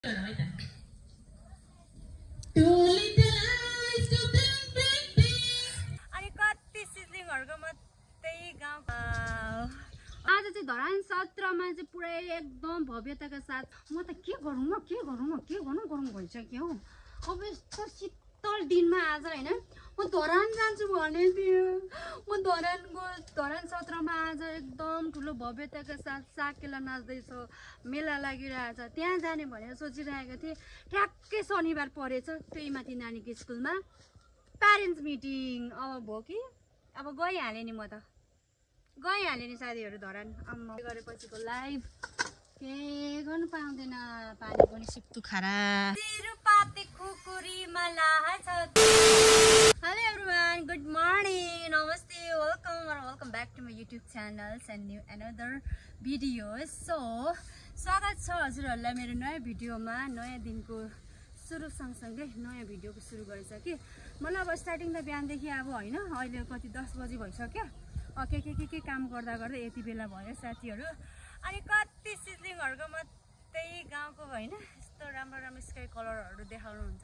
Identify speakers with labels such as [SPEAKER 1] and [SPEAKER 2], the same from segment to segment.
[SPEAKER 1] अनि कति सिजलिङहरुको मात्रै गाउँ आज चाहिँ धरान सत्रमा चाहिँ पुरै एकदम भव्यताका साथ म त के गरौँ भइसक्यो हौ। अब यस्तो शीतल दिनमा आज हैन म धरान जान्छु भने थियो। म धरान सत्रमा आज एकदम ठुलो भव्यताका साथ साकेला नाच्दैछ, मेला लागिरहेछ, त्यहाँ जाने भनेर सोचिरहेको थिएँ। ठ्याक्कै शनिबार परेछ, त्यही माथि नानीको स्कुलमा प्यारेन्ट्स मिटिङ। अब भयो कि अब गइहालेँ नि, म त गइहालेँ नि साथीहरू धरान। अम्मा गरेपछिको लाइभ केही गर्नु पाउँदैन, पानी पनि सिक्तु खारा। तिरुपाती खुकुरीमा लाछ। हेलो एभ्रिवान, गुड मर्निङ, नमस्ते, welcome back to my YouTube channel and new another video. So स्वागत छ हजुरहरूलाई मेरो नयाँ भिडियोमा। नयाँ दिनको सुरु सँगसँगै नयाँ भिडियोको सुरु गरिसकेँ। मलाई अब स्टार्टिङ त बिहानदेखि अब होइन, अहिले कति 10 बजी भइसक्यो। के काम गर्दा यति बेला भयो साथीहरू। अनि कति सिजलिङहरुको मात्रै गाउँको होइन यस्तो राम्रो स्काई कलरहरू देखाउनुहुन्छ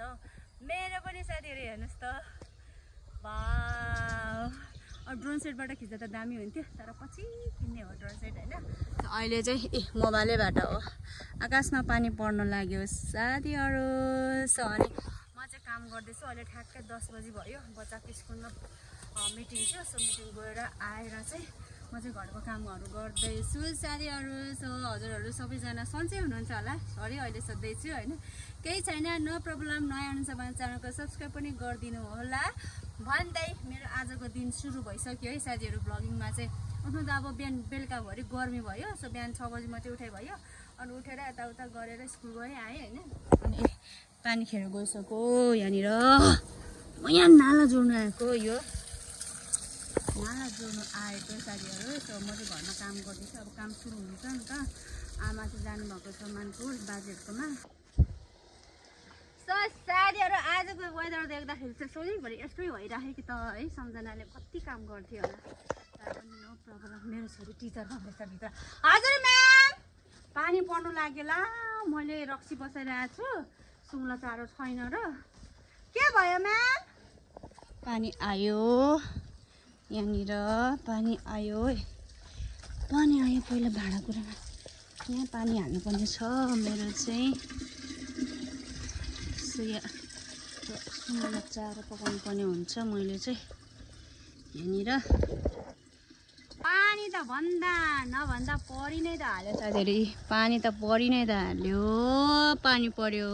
[SPEAKER 1] मेरो पनि साथीहरू। हेर्नुहोस् त, वाउ। ड्रोन सेटबाट खिच्दा त दामी हुन्थ्यो, तर पछि किन्ने हो ड्रोन सेट होइन। अहिले चाहिँ मोबाइलैबाट हो। आकाशमा पानी पर्न लाग्यो साथीहरू। सो अनि म चाहिँ काम गर्दैछु। अहिले ठ्याक्कै 10 बजी भयो। बच्चाको स्कुलमा मिटिङ थियो। सो मिटिङ गएर आएर चाहिँ म चाहिँ घरको कामहरू गर्दैछु साथीहरू। सो हजुरहरू सबैजना सन्चै हुनुहुन्छ होला? सरी अहिले सोध्दैछु होइन, केही छैन, नो प्रब्लम। नयाँ हुनुहुन्छ भने च्यानलको सब्सक्राइब पनि गरिदिनु होला भन्दै मेरो आजको दिन सुरु भइसक्यो है साथीहरू। भ्लगिङमा चाहिँ उठ्नु त अब बिहान बेलुकाभरि गर्मी भयो। सो बिहान 6 बजी मात्रै उठाइ भयो। अनि उठेर यताउता गरेर स्कुल गएँ आएँ होइन। अनि पानी खेर गइसक्यो यहाँनिर। म यहाँ नाला जोड्नु आएको, यो नाला जोड्नु आएको साथीहरू। सो म चाहिँ घरमा काम गर्दैछु। अब काम सुरु हुन्छ नि त। आमा चाहिँ जानुभएको छ मानपुर बाजेहरूकोमा। सो साथीहरू आजको वेदर देख्दाखेरि चाहिँ सधैँभरि यस्तै भइराखेको त है। सम्झनाले कति काम गर्थ्यो होला, तर पनि नो प्रब्लम। मेरो छोरी टिचर भन्दैछ भित्र। हजुर म्याम, पानी पर्नु लाग्यो ला। मैले रक्सी बसाइरहेको छु, सुङ्ला चारो छैन र। के भयो म्याम? पानी आयो यहाँनिर, पानी आयो पहिला भाँडाकुँडामा यहाँ पानी हाल्नुपर्ने छ मेरो चाहिँ। सो यहाँ सुँगुरको चारो पकाउनु पर्ने हुन्छ मैले चाहिँ यहाँनिर। पानी त नभन्दा परि नै त हाल्यो साथीहरू। पानी त परि नै त हाल्यो। पानी पर्यो।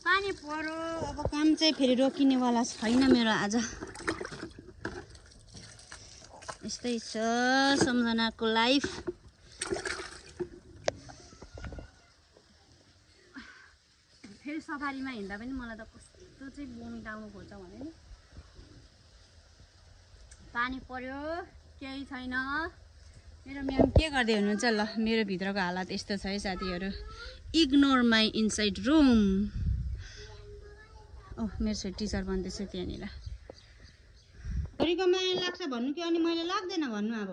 [SPEAKER 1] अब काम चाहिँ फेरि रोकिनेवाला छैन मेरो आज। यस्तै छ सम्झनाको लाइफ। फेरि सफारीमा हिँड्दा पनि मलाई त कस्तो चाहिँ बोमिट आउनु खोज्छ भने नि। पानी पर्यो, केही छैन। मेरो म्याम के गर्दै हुनुहुन्छ? ल, मेरो भित्रको हालत यस्तो छ है साथीहरू। Ignore my inside room. Oh, मेरो छोरी टिचर बन्दैछ त्यहाँनिर। छोरीको माया लाग्छ भन्नु कि अनि मैले लाग्दैन भन्नु? अब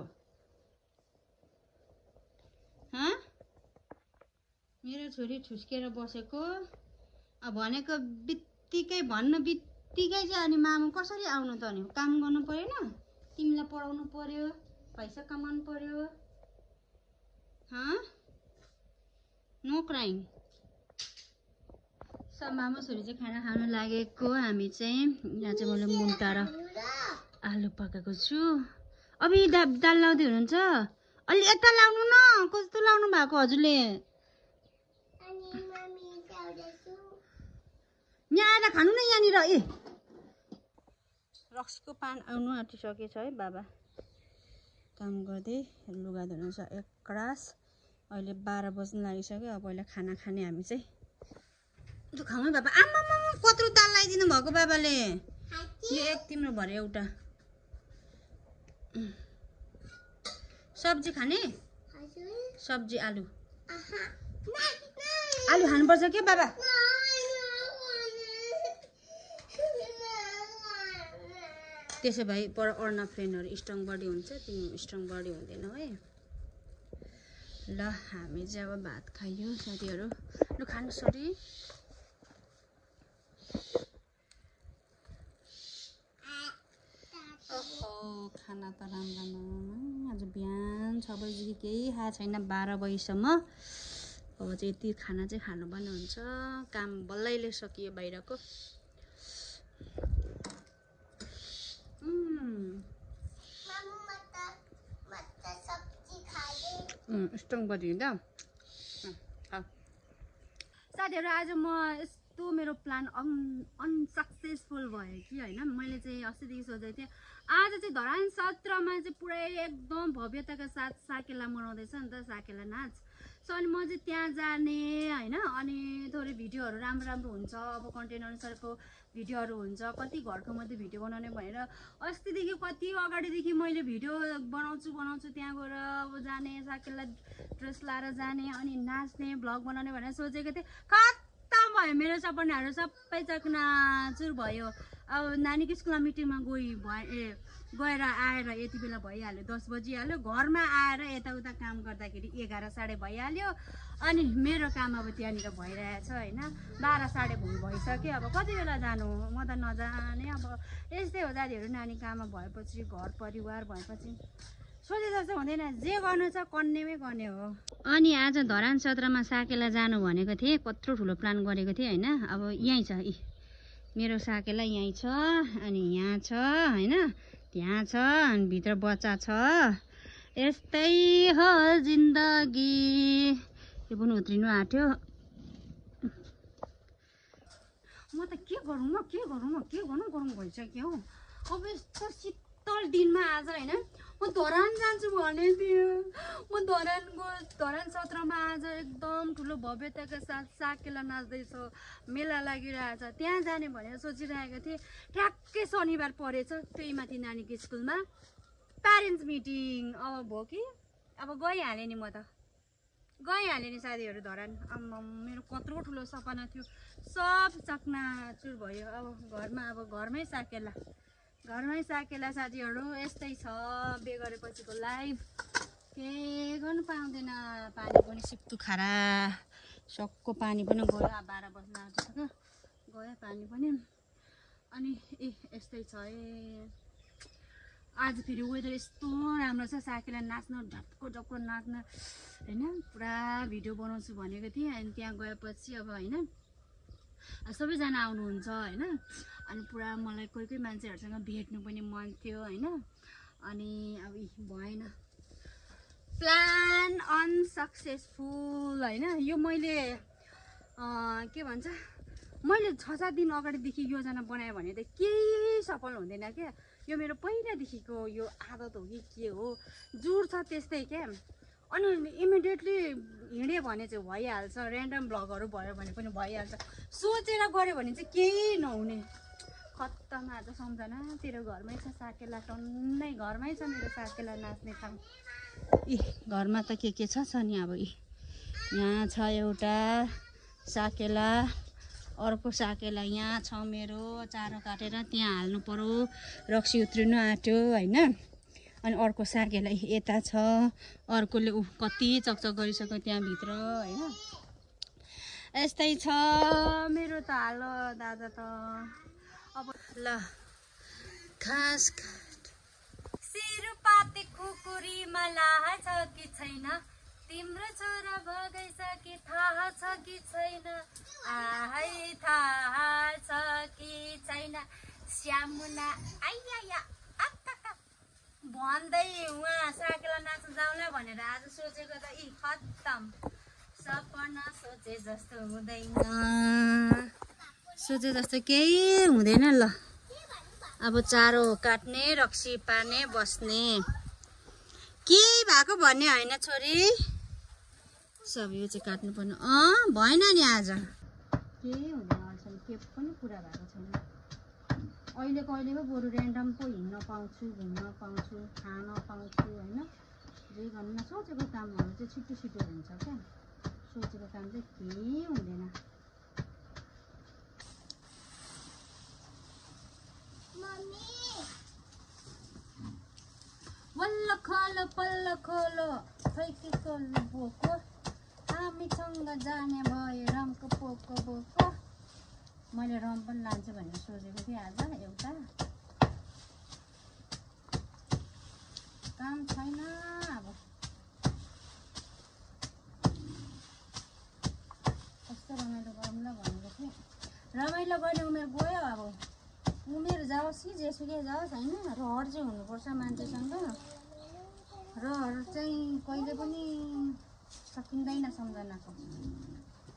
[SPEAKER 1] मेरो छोरी ठुस्केर बसेको, अब भनेको बित्तिकै भन्नु बित्तिकै चाहिँ अनि मामु कसरी आउनु त? अनि काम गर्नु परेन? तिमीलाई पढाउनु पर्यो, पैसा कमाउनु पर्यो। No crying. सब मामु छोरी चाहिँ खाना खानु लागेको। हामी चाहिँ यहाँ चाहिँ मैले मुन्टा र आलु पकाएको छु। अब दाल लाउँदै हुनुहुन्छ? अलि यता लाउनु न, कस्तो लाउनु भएको हजुरले? यहाँ आएर खानु न यहाँनिर। रक्सीको पान आउनु आँटिसकेछ है। बाबा काम गर्दै लुगा धुनु छ एकरास। अहिले 12 बज्न लागिसक्यो। अब अहिले खाना खाने हामी चाहिँ। खाउँ है बाबा। आमा कत्रो दाल लगाइदिनु भएको बाबाले? यो एक तिम्रो भरे एउटा। सब्जी खाने? सब्जी आलु खानुपर्छ के बाबा? त्यसो भए पर अर्ना फ्रेन्डहरू स्ट्रङ बडी हुन्छ, तिमी स्ट्रङ बडी हुँदैनौ है। ल हामी चाहिँ अब भात खाइयो साथीहरू। लु खानु छोरी ओहो खाना त राम्रो आज बिहान 6 बजीदेखि केही खाएको छैन 12 बजीसम्म अब चाहिँ यति खाना चाहिँ खानुपर्ने हुन्छ काम बल्लैले सकियो बाहिरको स्ट्रङ बडी दा साथीहरु आज म यस्तो मेरो प्लान अनसक्सेसफुल भयो कि हैन मैले चाहिँ अस्तिदेखि सोचेको थिएँ आज चाहिँ धरान सत्रमा चाहिँ पुरै एकदम भव्यताका साथ साकेला मनाउँदैछ नि त साकेला नाच सो अनि म चाहिँ त्यहाँ जाने हैन अनि थोरै भिडियोहरु राम्रो राम्रो हुन्छ अब कन्टेन्ट अनुसारको भिडियोहरु हुन्छ कति घरको मध्ये भिडियो बनाउने भनेर अस्तिदेखि कति अगाडिदेखि मैले भिडियो बनाउँछु त्यहाँ गएर अब जाने साकेला ड्रेस लाएर जाने अनि नाच्ने भ्लग बनाउने भनेर सोचेको थिएँ खत्तम भयो मेरो सपनाहरु सबै चकनाचुर भयो अब नानीको स्कुलमा मिटिङमा गएर आएर यति बेला भइहाल्यो 10 बजिहाल्यो घरमा आएर यताउता काम गर्दाखेरि 11 साढे भइहाल्यो अनि मेरो काम अब त्यहाँनिर भइरहेछ हैन 12 साढे भइसक्यो अब कति बेला जानु म त नजाने अब यस्तै हो दाजुहरु नानी काममा भएपछि घर परिवार भएपछि सोचे जस्तो हुँदैन जे गर्नु छ कन्नेमै गर्ने हो अनि आज धरान सत्रमा साकेला जानु भनेको थिएँ कत्रो ठुलो प्लान गरेको थिएँ हैन अब यही छ मेरो साकेला यही छ अनि यहाँ छ हैन त्यहाँ छ अनि भित्र बच्चा छ यस्तै हो जिन्दगी यो पनि उत्रिनु आट्यो म त के गरौँ भइसक्यो अब यस्तो शीतल दिनमा आज हैन म धरान जान्छु भने थियो म धरान सत्रमा आज एकदम ठुलो भव्यताका साथ साकेला नाच्दैछ मेला लागिरहेछ त्यहाँ जाने भनेर सोचिरहेको थिएँ ट्याक्कै शनिबार परेछ त्यही माथि नानीको स्कुलमा प्यारेन्ट्स मिटिङ अब भयो कि अब गइहालेँ नि म त गइहालेँ नि साथीहरु धरान मेरो कत्रो ठुलो सपना थियो सब चकनाचुर भयो अब घरमै साकेला साथीहरु यस्तै छ बे गरेपछिको लाइफ केही गर्नु पाउँदैन पानी पनि सिप्तु खारा सक्को पानी पनि गयो 12 बज्न आँटिसक्यो गयो पानी पनि अनि यस्तै छ आज फेरि वेदर यस्तो राम्रो छ साकेला नाच्न ढक्को नाच्न हैन पुरा भिडियो बनाउँछु भनेको थिएँ अनि त्यहाँ गएपछि अब हैन सबैजना आउनुहुन्छ हैन अनि पुरा मलाई कोही मान्छेहरुसँग भेट्नु पनि मन थियो हैन अनि अब भएन प्लान अनसक्सेसफुल हैन यो मैले के भन्छ मैले 6-7 दिन अगाडिदेखि योजना बनाए भने त केही सफल हुँदैन के यो मेरो पहिलादेखिको यो आदत हो कि के हो जुर छ त्यस्तै के अनि इमिडिएटली हिँड्यो भने चाहिँ भइहाल्छ र्यान्डम भ्लगहरु भयो भने पनि भइहाल्छ सोचेर गर्यो भने चाहिँ केही नहुने खत्तम आज सम्झना तेरो घरमै छ साकेला टन्नै घरमै छ मेरो साकेला नाच्ने ठाउँ घरमा त के छ नि अब यहाँ छ एउटा साकेला अर्को साकेला यहाँ छ मेरो चारो काटेर त्यहाँ हाल्नु पर्यो रक्सी उत्रिनु आट्यो हैन अनि अर्को साकेला यता छ अर्कोले कति चकचक गरिसक्यो त्यहाँ भित्र हैन यस्तै छ मेरो त हाल दादा त अब ल घाँस सिरुपाते खुकुरीमा लाहा छ कि छैन तिम्रो छोरा भगाइसके थाहा छ कि छैन आहै थाहा छ कि छैन श्यामुना आइया भन्दै उहाँ साकेला नाच्न जाउँला भनेर आज सोचेको त खत्तम सपना सोचे जस्तो हुँदैन सोचे जस्तो केही हुँदैन ल अब चारो काट्ने रक्सी पार्ने बस्ने के भएको भन्ने हैन छोरी सब यो चाहिँ काट्नु पर्ने भएन नि आज केही हुँदैन अहिलेसम्म के पनि कुरा भएको छैन अहिलेको बरु र्यान्डम पो हिँड्न पाउँछु घुम्न पाउँछु खान पाउँछु हैन जे गर्नु सोचेको कामहरु चाहिँ छिटो हुन्छ क्या सोचेको काम चाहिँ केही हुँदैन वल्ल खोलो पल्ल खोलो खै के खोल्नु बोको हामीसँग जाने भयो रमको पोको बोको। मैले रम पनि लान्छु भनेर सोचेको थिएँ आज एउटा। काम छैन अब। कस्तो रमाइलो गरौँला भनेको थिएँ। रमाइलो गर्ने उमेर गयो अब। उमेर जाओस् कि जेसुकै जाओस् होइन, रहर चाहिँ हुनुपर्छ मान्छेसँग। रहर चाहिँ कहिले पनि सकिँदैन सम्झनाको।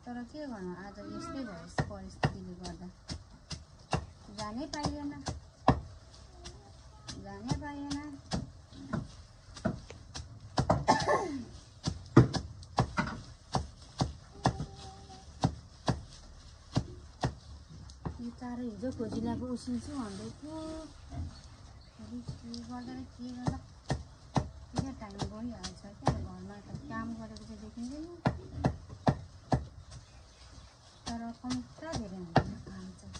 [SPEAKER 1] तर के गर्नु, आज यस्तै भयो परिस्थितिले गर्दा। जानै पाइएन। यो चारो हिजो खोजिलाको उसिन्छु भन्दै थियो। के गर्दा के टाइम गइहाल्छ क्या। घरमा त काम गरेको चाहिँ देखिँदैन, तर कम्ता धेरै हुँदैन काम चाहिँ।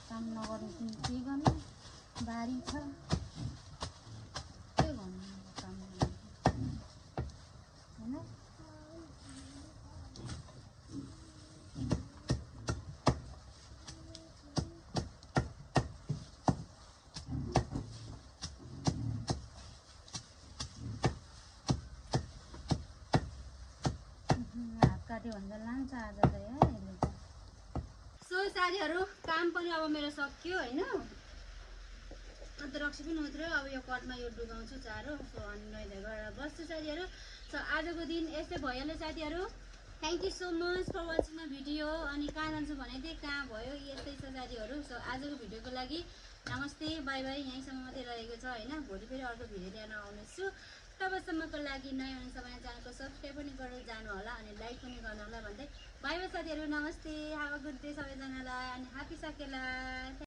[SPEAKER 1] काम नगर्नु पनि के गर्नु, बारी छ, के गर्नु काम गर्नु होइन। काट्यो भन्दा लान्छ आज त यार यसले त। सो साथीहरू काम पनि अब मेरो सक्यो होइन। अन्त रक्सी पनि उत्र्यो। अब यो कटमा यो डुबाउँछु चारो। सो अनि नुहाइधुवाइ गरेर बस्छु साथीहरू। सो आजको दिन यस्तै भइहाल्यो साथीहरू। Thank you so much for watching my video. अनि कहाँ जान्छु भनेको थिएँ, कहाँ भयो यस्तै छ साथीहरू। सो आजको भिडियोको लागि नमस्ते बाई बाई। यहीँसम्म मात्रै रहेको छ होइन। भोलि फेरि अर्को भिडियो लिएर आउनेछु। तबसम्मको लागि नयाँ हुनुहुन्छ भने च्यानलको सब्सक्राइब पनि गरेर जानु होला अनि लाइक पनि गर्नु होला भन्दै बाई बाई साथीहरू। नमस्ते, हाव अ गुड डे सबैजनालाई अनि ह्यापी साकेला।